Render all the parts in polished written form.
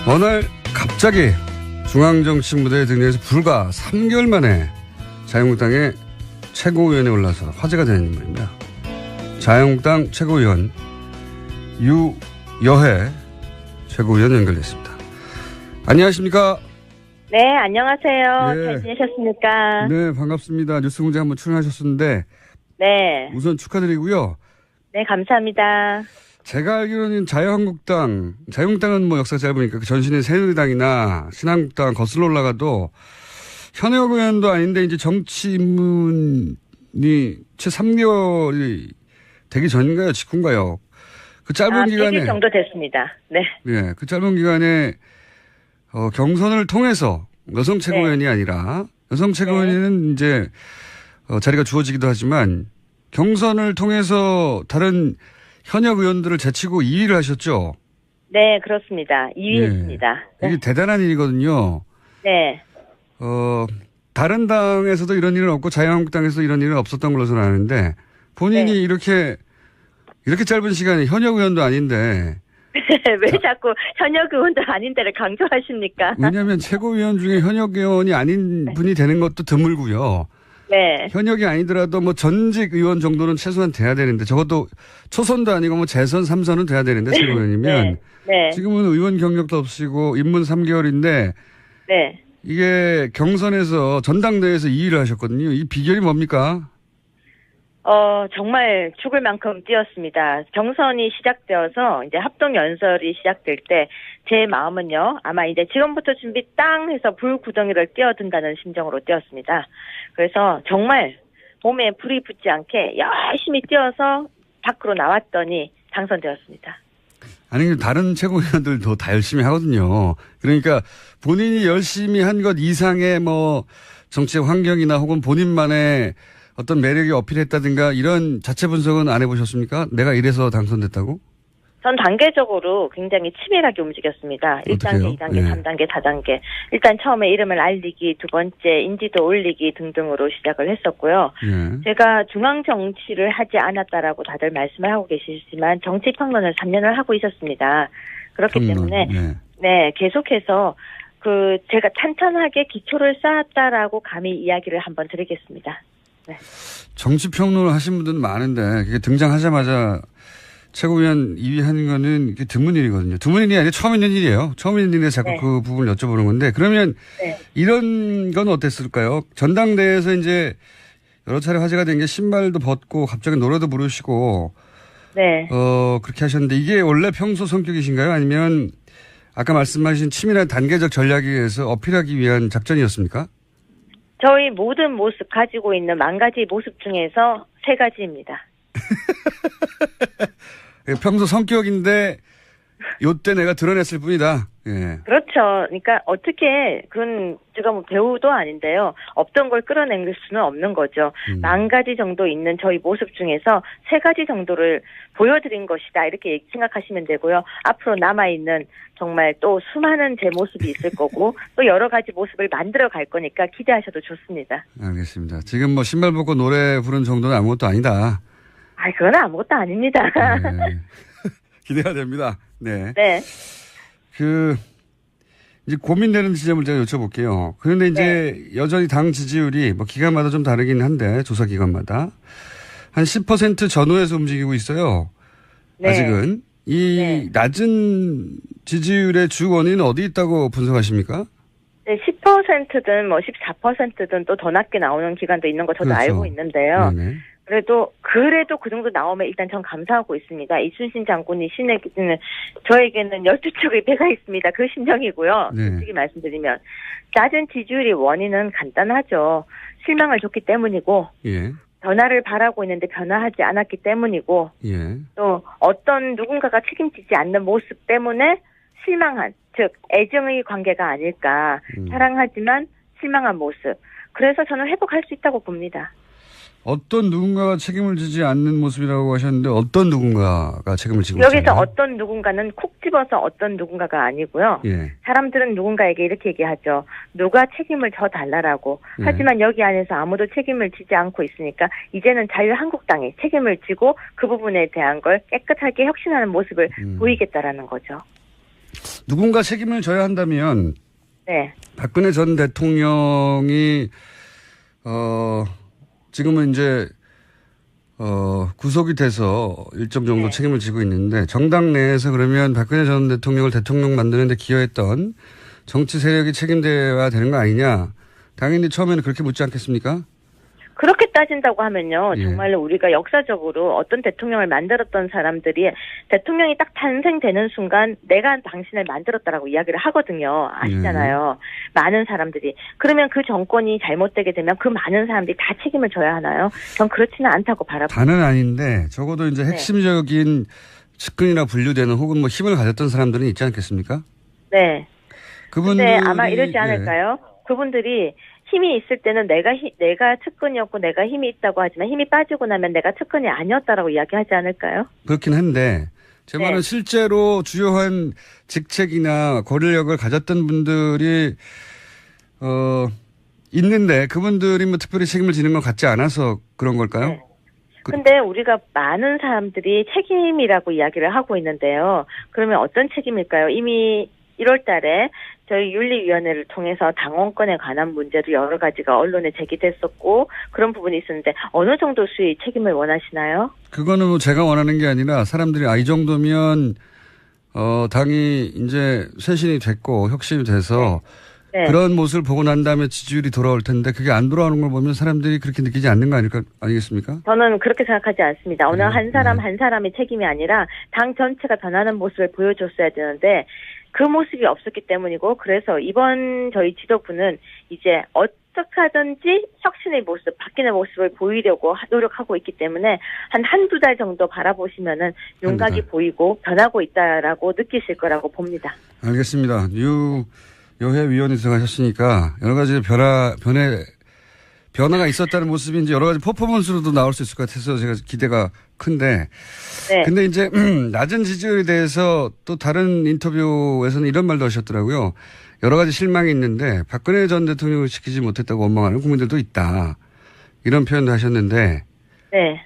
어느 날 갑자기 중앙정치 무대에 등장해서 불과 3개월 만에 자유한국당의 최고위원에 올라서 화제가 되는 인물입니다. 자유한국당 최고위원 유여해 최고위원 연결됐습니다. 안녕하십니까? 네, 안녕하세요. 예. 잘 지내셨습니까? 네, 반갑습니다. 뉴스공장 한번 출연하셨었는데 네. 우선 축하드리고요. 네, 감사합니다. 제가 알기로는 자유한국당은 뭐 역사가 짧으니까 그 전신의 새누리당이나 신한국당 거슬러 올라가도 현역 의원도 아닌데 이제 정치 입문이 채 3개월이 되기 전인가요? 직후인가요? 그 짧은 기간에. 100일 정도 됐습니다. 네. 예, 그 짧은 기간에 경선을 통해서 여성 최고위원이 네. 아니라 여성 최고위원은 이제 자리가 주어지기도 하지만 경선을 통해서 다른 현역 의원들을 제치고 2위를 하셨죠? 네, 그렇습니다. 2위 예. 했습니다. 네. 이게 대단한 일이거든요. 네. 다른 당에서도 이런 일은 없고 자유한국당에서도 이런 일은 없었던 걸로 저는 아는데 본인이 네. 이렇게 짧은 시간에 현역 의원도 아닌데 왜 자꾸 현역 의원도 아닌 데를 강조하십니까? 왜냐하면 최고위원 중에 현역 의원이 아닌 분이 되는 것도 드물고요. 네. 현역이 아니더라도 뭐 전직 의원 정도는 최소한 돼야 되는데 적어도 초선도 아니고 뭐 재선 3선은 돼야 되는데 최고위원이면 네. 네. 지금은 의원 경력도 없이고 입문 3개월인데 네. 이게 경선에서 전당대회에서 2위를 하셨거든요. 이 비결이 뭡니까? 정말 죽을 만큼 뛰었습니다. 경선이 시작되어서 이제 합동 연설이 시작될 때 제 마음은요, 아마 이제 지금부터 준비 땅 해서 불구덩이를 뛰어든다는 심정으로 뛰었습니다. 그래서 정말 몸에 불이 붙지 않게 열심히 뛰어서 밖으로 나왔더니 당선되었습니다. 아니, 다른 최고위원들도 다 열심히 하거든요. 그러니까 본인이 열심히 한 것 이상의 뭐 정치적 환경이나 혹은 본인만의 어떤 매력이 어필했다든가 이런 자체 분석은 안 해보셨습니까? 내가 이래서 당선됐다고? 전 단계적으로 굉장히 치밀하게 움직였습니다. 1단계, 2단계, 네. 3단계, 4단계. 일단 처음에 이름을 알리기, 두 번째 인지도 올리기 등등으로 시작을 했었고요. 예. 제가 중앙 정치를 하지 않았다라고 다들 말씀을 하고 계시지만 정치 평론을 3년을 하고 있었습니다. 그렇기 때문에 예. 네, 계속해서 제가 탄탄하게 기초를 쌓았다라고 감히 이야기를 한번 드리겠습니다. 네. 정치 평론을 하신 분들은 많은데 그게 등장하자마자 최고위원 2위 하는 거는 이게 드문 일이거든요. 드문 일이 아니라 처음 있는 일이에요. 처음 있는 일에 자꾸 네. 그 부분을 여쭤보는 건데 그러면 네. 이런 건 어땠을까요? 전당대회에서 이제 여러 차례 화제가 된 게 신발도 벗고 갑자기 노래도 부르시고 네. 그렇게 하셨는데 이게 원래 평소 성격이신가요? 아니면 아까 말씀하신 치밀한 단계적 전략에 의해서 어필하기 위한 작전이었습니까? 저희 모든 모습 가지고 있는 10가지 모습 중에서 3가지입니다. 평소 성격인데 요때 내가 드러냈을 뿐이다. 예. 그렇죠. 그러니까 어떻게 그건 제가 뭐 배우도 아닌데요. 없던 걸 끌어낼 수는 없는 거죠. 10가지 정도 있는 저희 모습 중에서 3가지 정도를 보여드린 것이다. 이렇게 생각하시면 되고요. 앞으로 남아있는 정말 또 수많은 제 모습이 있을 거고 또 여러 가지 모습을 만들어 갈 거니까 기대하셔도 좋습니다. 알겠습니다. 지금 뭐 신발 벗고 노래 부르는 정도는 아무것도 아니다. 그건 아무것도 아닙니다. 네. 기대가 됩니다. 네. 네. 이제 고민되는 지점을 제가 여쭤볼게요. 그런데 이제 여전히 당 지지율이 뭐 기간마다 좀 다르긴 한데 조사 기간마다 한 10% 전후에서 움직이고 있어요. 네. 아직은 이 낮은 지지율의 주 원인은 어디 있다고 분석하십니까? 네, 10%든 뭐 14%든 또 더 낮게 나오는 기간도 있는 거 저도 그렇죠. 알고 있는데요. 네네. 그래도 그 정도 나오면 일단 전 감사하고 있습니다. 이순신 장군이 신에게는 저에게는 12척의 배가 있습니다. 그 심정이고요. 네. 솔직히 말씀드리면 낮은 지지율의 원인은 간단하죠. 실망을 줬기 때문이고 예. 변화를 바라고 있는데 변화하지 않았기 때문이고 예. 또 어떤 누군가가 책임지지 않는 모습 때문에 실망한, 즉 애정의 관계가 아닐까. 사랑하지만 실망한 모습. 그래서 저는 회복할 수 있다고 봅니다. 어떤 누군가가 책임을 지지 않는 모습이라고 하셨는데 어떤 누군가가 책임을 지고 여기서 있잖아요. 어떤 누군가는 콕 집어서 어떤 누군가가 아니고요. 예. 사람들은 누군가에게 이렇게 얘기하죠. 누가 책임을 져 달라라고. 예. 하지만 여기 안에서 아무도 책임을 지지 않고 있으니까 이제는 자유한국당이 책임을 지고 그 부분에 대한 걸 깨끗하게 혁신하는 모습을 보이겠다라는 거죠. 누군가 책임을 져야 한다면 네. 박근혜 전 대통령이 지금은 이제 구속이 돼서 일정 정도 네. 책임을 지고 있는데 정당 내에서 그러면 박근혜 전 대통령을 대통령 만드는 데 기여했던 정치 세력이 책임져야 되는 거 아니냐. 당연히 처음에는 그렇게 묻지 않겠습니까? 그렇게 따진다고 하면요. 예. 정말로 우리가 역사적으로 어떤 대통령을 만들었던 사람들이 대통령이 딱 탄생되는 순간 내가 당신을 만들었다라고 이야기를 하거든요. 아시잖아요. 많은 사람들이. 그러면 그 정권이 잘못되게 되면 그 많은 사람들이 다 책임을 져야 하나요? 전 그렇지는 않다고 바라봅니다. 다는 아닌데 적어도 이제 핵심적인 측근이나 분류되는 혹은 뭐 힘을 가졌던 사람들은 있지 않겠습니까? 네. 그분들이 근데 아마 이러지 않을까요? 그분들이 힘이 있을 때는 내가 측근이었고 내가 힘이 있다고 하지만 힘이 빠지고 나면 내가 측근이 아니었다라고 이야기하지 않을까요? 그렇긴 한데 제 말은 실제로 주요한 직책이나 권력을 가졌던 분들이 있는데 그분들이 뭐 특별히 책임을 지는 것 같지 않아서 그런 걸까요? 네. 근데 우리가 많은 사람들이 책임이라고 이야기를 하고 있는데요. 그러면 어떤 책임일까요? 이미 1월 달에 저희 윤리위원회를 통해서 당원권에 관한 문제도 여러 가지가 언론에 제기됐었고 그런 부분이 있었는데 어느 정도 수의 책임을 원하시나요? 그거는 뭐 제가 원하는 게 아니라 사람들이 이 정도면 당이 이제 쇄신이 됐고 혁신이 돼서 네. 그런 모습을 보고 난 다음에 지지율이 돌아올 텐데 그게 안 돌아오는 걸 보면 사람들이 그렇게 느끼지 않는 거 아니겠습니까? 저는 그렇게 생각하지 않습니다. 어느 한 사람 한 사람의 책임이 아니라 당 전체가 변하는 모습을 보여줬어야 되는데 그 모습이 없었기 때문이고 그래서 이번 저희 지도부는 이제 어떻게 하든지 혁신의 모습, 바뀌는 모습을 보이려고 노력하고 있기 때문에 한두 달 정도 바라보시면은 윤곽이 보이고 변하고 있다라고 느끼실 거라고 봅니다. 알겠습니다. 유여회 위원이 들어가셨으니까 여러 가지 변화가 있었다는 모습이 이제 여러 가지 퍼포먼스로도 나올 수 있을 것 같아서 제가 기대가 큰데. 네. 근데 이제 낮은 지지율에 대해서 또 다른 인터뷰에서는 이런 말도 하셨더라고요. 여러 가지 실망이 있는데 박근혜 전 대통령을 지키지 못했다고 원망하는 국민들도 있다. 이런 표현도 하셨는데. 네.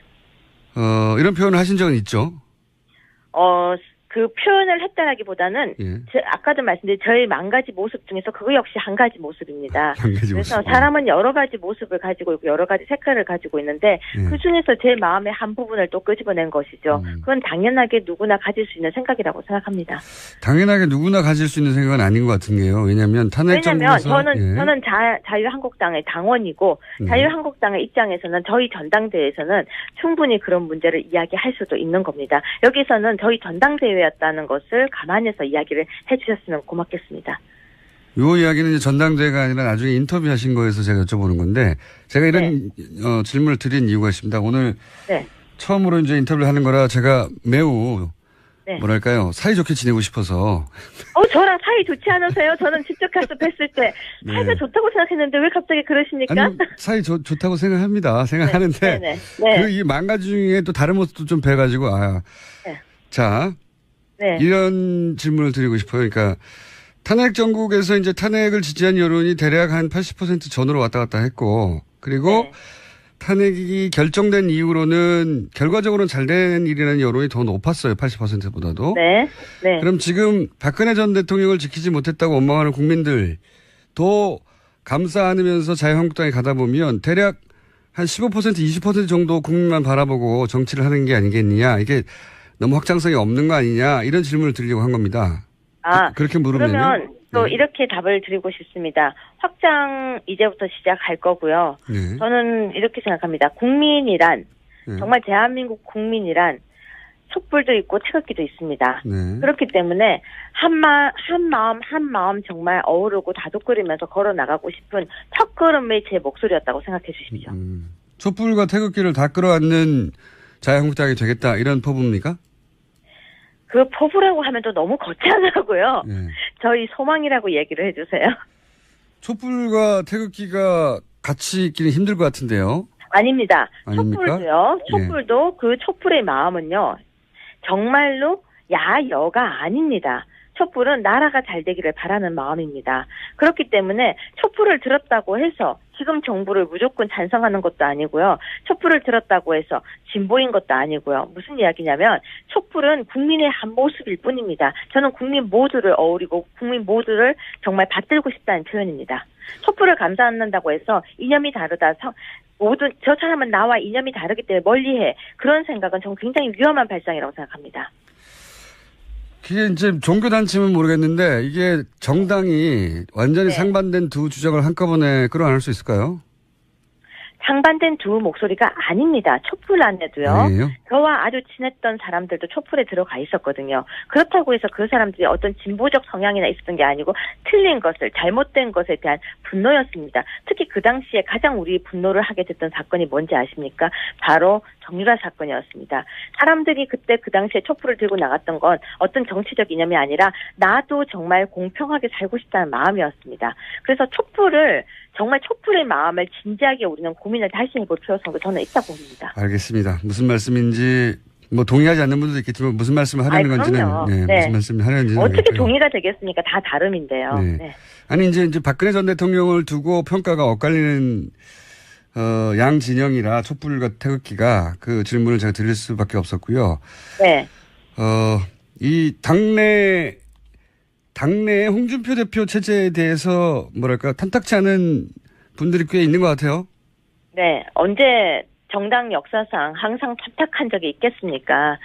이런 표현을 하신 적은 있죠? 그 표현을 했다라기보다는 아까도 말씀드린 저의 만 가지 모습 중에서 그거 역시 한 가지 모습입니다. 그래서 사람은 여러 가지 모습을 가지고 있고 여러 가지 색깔을 가지고 있는데 그중에서 제 마음의 한 부분을 또 끄집어낸 것이죠. 그건 당연하게 누구나 가질 수 있는 생각이라고 생각합니다. 당연하게 누구나 가질 수 있는 생각은 아닌 것 같은 게요. 왜냐하면 저는 자유한국당의 당원이고 자유한국당의 입장에서는 저희 전당대회에서는 충분히 그런 문제를 이야기할 수도 있는 겁니다. 여기서는 저희 전당대회였다는 것을 감안해서 이야기를 해주셨으면 고맙겠습니다. 이 이야기는 이제 전당대회가 아니라 나중에 인터뷰하신 거에서 제가 여쭤보는 건데 제가 이런 질문을 드린 이유가 있습니다. 오늘 처음으로 이제 인터뷰를 하는 거라 제가 매우 뭐랄까요 사이좋게 지내고 싶어서. 저랑 사이 좋지 않으세요? 저는 직접 가서 뵀을 때 사이가 좋다고 생각했는데 왜 갑자기 그러십니까? 아니, 사이 좋다고 생각하는데 그 이 만 가지 중에 또 다른 모습도 좀 뵈가지고 자 이런 질문을 드리고 싶어요. 그러니까 탄핵 정국에서 이제 탄핵을 지지한 여론이 대략 한 80% 전으로 왔다 갔다 했고 그리고 탄핵이 결정된 이후로는 결과적으로는 잘된 일이라는 여론이 더 높았어요. 80%보다도. 그럼 지금 박근혜 전 대통령을 지키지 못했다고 원망하는 국민들도 감싸 안으면서 자유한국당에 가다 보면 대략 한 15% 20% 정도 국민만 바라보고 정치를 하는 게 아니겠느냐. 이게 너무 확장성이 없는 거 아니냐. 이런 질문을 드리려고 한 겁니다. 그렇게 물으면. 그러면 또 이렇게 답을 드리고 싶습니다. 확장 이제부터 시작할 거고요. 저는 이렇게 생각합니다. 국민이란 정말 대한민국 국민이란 촛불도 있고 태극기도 있습니다. 그렇기 때문에 한 마음 정말 어우르고 다독거리면서 걸어 나가고 싶은 첫걸음의 제 목소리였다고 생각해 주십시오. 촛불과 태극기를 다 끌어안는 자유한국당이 되겠다 이런 포부입니까? 그 포부라고 하면 또 너무 거창하고요. 저희 소망이라고 얘기를 해주세요. 촛불과 태극기가 같이 있기는 힘들 것 같은데요. 아닙니다. 아닙니까? 촛불도 그 촛불의 마음은요. 정말로 야여가 아닙니다. 촛불은 나라가 잘 되기를 바라는 마음입니다. 그렇기 때문에 촛불을 들었다고 해서 지금 정부를 무조건 찬성하는 것도 아니고요. 촛불을 들었다고 해서 진보인 것도 아니고요. 무슨 이야기냐면 촛불은 국민의 한 모습일 뿐입니다. 저는 국민 모두를 어우리고 국민 모두를 정말 받들고 싶다는 표현입니다. 촛불을 감사한다고 해서 이념이 다르다. 모든 저 사람은 나와 이념이 다르기 때문에 멀리해. 그런 생각은 저는 굉장히 위험한 발상이라고 생각합니다. 그게 이제 종교단체면 모르겠는데 이게 정당이 완전히 네. 상반된 두 주장을 한꺼번에 끌어안을 수 있을까요? 상반된 두 목소리가 아닙니다. 촛불 안에도요. 아니에요? 저와 아주 친했던 사람들도 촛불에 들어가 있었거든요. 그렇다고 해서 그 사람들이 어떤 진보적 성향이나 있었던 게 아니고 틀린 것을, 잘못된 것에 대한 분노였습니다. 특히 그 당시에 가장 우리 분노를 하게 됐던 사건이 뭔지 아십니까? 바로 정유라 사건이었습니다. 사람들이 그때 그 당시에 촛불을 들고 나갔던 건 어떤 정치적 이념이 아니라 나도 정말 공평하게 살고 싶다는 마음이었습니다. 그래서 정말 촛불의 마음을 진지하게 우리는 고민을 다시 해볼 필요성도 저는 있다고 봅니다. 알겠습니다. 무슨 말씀인지 뭐 동의하지 않는 분들도 있겠지만 무슨 말씀을 하려는 건지는 무슨 말씀을 하려는지는 어떻게 알겠고요. 동의가 되겠습니까? 다 다름인데요. 네. 네. 아니 이제 박근혜 전 대통령을 두고 평가가 엇갈리는 양 진영이라 촛불과 태극기가 그 질문을 제가 드릴 수밖에 없었고요. 네. 이 당내 홍준표 대표 체제에 대해서 뭐랄까 탐탁치 않은 분들이 꽤 있는 것 같아요. 네. 언제 정당 역사상 항상 탐탁한 적이 있겠습니까?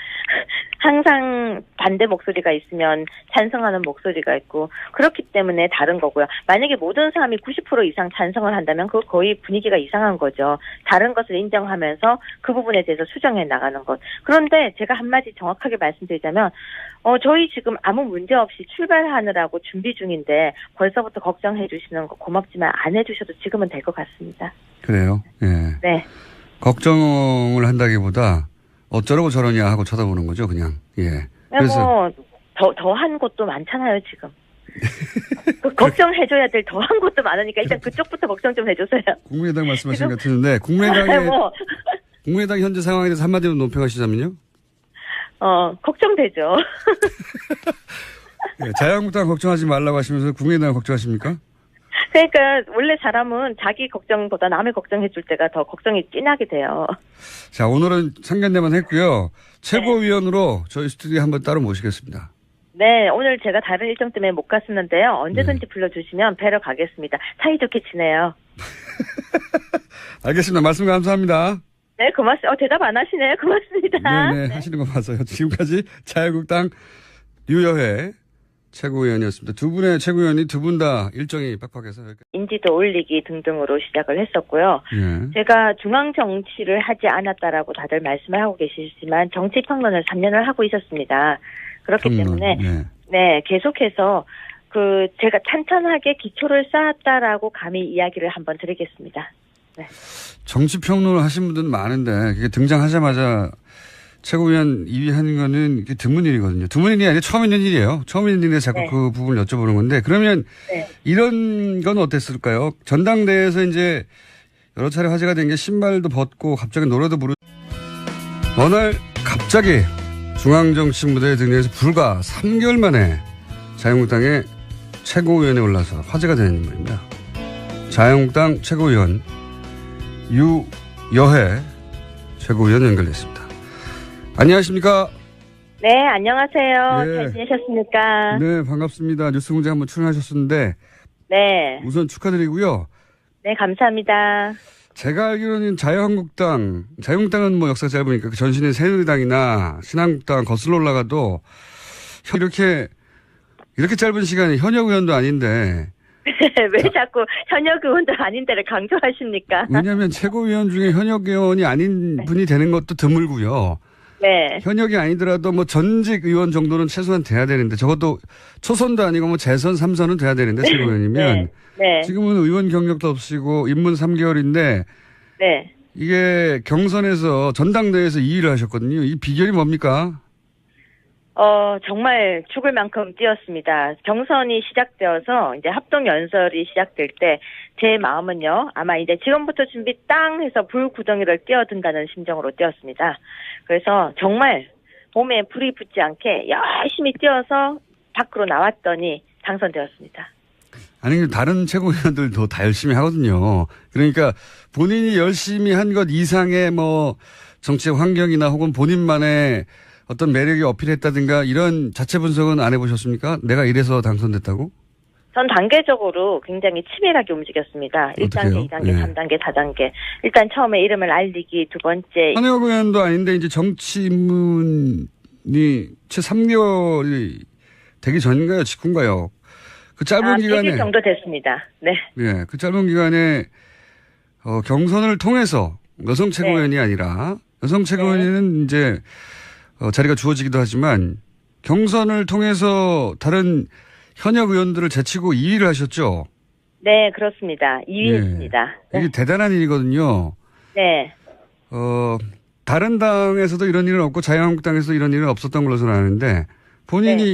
항상 반대 목소리가 있으면 찬성하는 목소리가 있고 그렇기 때문에 다른 거고요. 만약에 모든 사람이 90% 이상 찬성을 한다면 그거 거의 분위기가 이상한 거죠. 다른 것을 인정하면서 그 부분에 대해서 수정해 나가는 것. 그런데 제가 한마디 정확하게 말씀드리자면 저희 지금 아무 문제 없이 출발하느라고 준비 중인데 벌써부터 걱정해 주시는 거 고맙지만 안 해주셔도 지금은 될 것 같습니다. 그래요? 예. 네. 걱정을 한다기보다 어쩌라고 저러냐 하고 쳐다보는 거죠, 그냥. 예. 그래서 더한 것도 많잖아요, 지금. 걱정해줘야 될 더한 것도 많으니까 일단 그쪽부터 걱정 좀 해주세요. 국민의당 말씀하시는 것 같은데 국민의당 현재 상황에 대해서 한마디로 논평하시자면요? 걱정되죠. 네, 자유한국당 걱정하지 말라고 하시면서 국민의당 걱정하십니까? 그러니까 원래 사람은 자기 걱정보다 남의 걱정해줄 때가 더 걱정이 진하게 돼요. 자, 오늘은 상견례만 했고요. 최고위원으로 저희 스튜디오에 한번 따로 모시겠습니다. 네, 오늘 제가 다른 일정 때문에 못 갔었는데요. 언제든지 불러주시면 뵈러 가겠습니다. 사이좋게 지내요. 알겠습니다. 말씀 감사합니다. 네, 고맙습니다. 대답 안 하시네요. 고맙습니다. 네, 하시는 거 봐서요. 지금까지 자유국당 유여회 최고위원이었습니다. 두 분의 최고위원이 두 분 다 일정이 빡빡해서. 인지도 올리기 등등으로 시작을 했었고요. 예. 제가 중앙 정치를 하지 않았다라고 다들 말씀을 하고 계시지만 정치 평론을 3년을 하고 있었습니다. 그렇기 때문에 네, 계속해서 제가 탄탄하게 기초를 쌓았다라고 감히 이야기를 한번 드리겠습니다. 네. 정치 평론을 하신 분들은 많은데 그게 등장하자마자 최고위원 2위 하는 거는 이게 드문 일이거든요. 드문 일이 아니라 처음 있는 일이에요. 처음 있는 일에 자꾸 그 부분을 여쭤보는 건데 그러면 이런 건 어땠을까요? 전당대회에서 이제 여러 차례 화제가 된 게 신발도 벗고 갑자기 노래도 부르 어느 날 갑자기 중앙정치 무대에 등장해서 불과 3개월 만에 자유한국당의 최고위원에 올라서 화제가 되는 인물입니다. 자유한국당 최고위원 유여회 최고위원 연결됐습니다. 안녕하십니까? 네, 안녕하세요. 예. 잘 지내셨습니까? 네, 반갑습니다. 뉴스공장 한번 출연하셨었는데 네. 우선 축하드리고요. 네, 감사합니다. 제가 알기로는 자유한국당은 뭐 역사가 짧으니까 그 전신의 새누리당이나 신한국당 거슬러 올라가도 이렇게 짧은 시간에 현역 의원도 아닌데 왜 자꾸 현역 의원도 아닌 데를 강조하십니까? 왜냐하면 최고위원 중에 현역 의원이 아닌 분이 되는 것도 드물고요. 네. 현역이 아니더라도 뭐 전직 의원 정도는 최소한 돼야 되는데 적어도 초선도 아니고 뭐 재선 3선은 돼야 되는데 최고위원이면 네. 지금은 의원 경력도 없이고 입문 3개월인데 네. 이게 경선에서 전당대회에서 2위를 하셨거든요. 이 비결이 뭡니까? 정말 죽을 만큼 뛰었습니다. 경선이 시작되어서 이제 합동 연설이 시작될 때 제 마음은요, 아마 이제 지금부터 준비 땅 해서 불구덩이를 뛰어든다는 심정으로 뛰었습니다. 그래서 정말 몸에 불이 붙지 않게 열심히 뛰어서 밖으로 나왔더니 당선되었습니다. 아니, 다른 최고위원들도 다 열심히 하거든요. 그러니까 본인이 열심히 한 것 이상의 뭐 정치적 환경이나 혹은 본인만의 어떤 매력이 어필했다든가 이런 자체 분석은 안 해보셨습니까? 내가 이래서 당선됐다고? 전 단계적으로 굉장히 치밀하게 움직였습니다. 1단계, 2단계, 네. 3단계, 4단계. 일단 처음에 이름을 알리기, 두 번째. 현역 의원도 아닌데 이제 정치 입문이 채 3개월이 되기 전인가요? 직후인가요? 그 짧은 기간에. 100일 정도 됐습니다. 네. 예, 그 짧은 기간에 경선을 통해서 여성 최고위원이 네. 아니라 여성 최고위원은 이제 자리가 주어지기도 하지만 경선을 통해서 다른 현역 의원들을 제치고 2위를 하셨죠? 네, 그렇습니다. 2위 예. 했습니다. 이게 네. 대단한 일이거든요. 네. 다른 당에서도 이런 일은 없고 자유한국당에서도 이런 일은 없었던 걸로 저는 아는데 본인이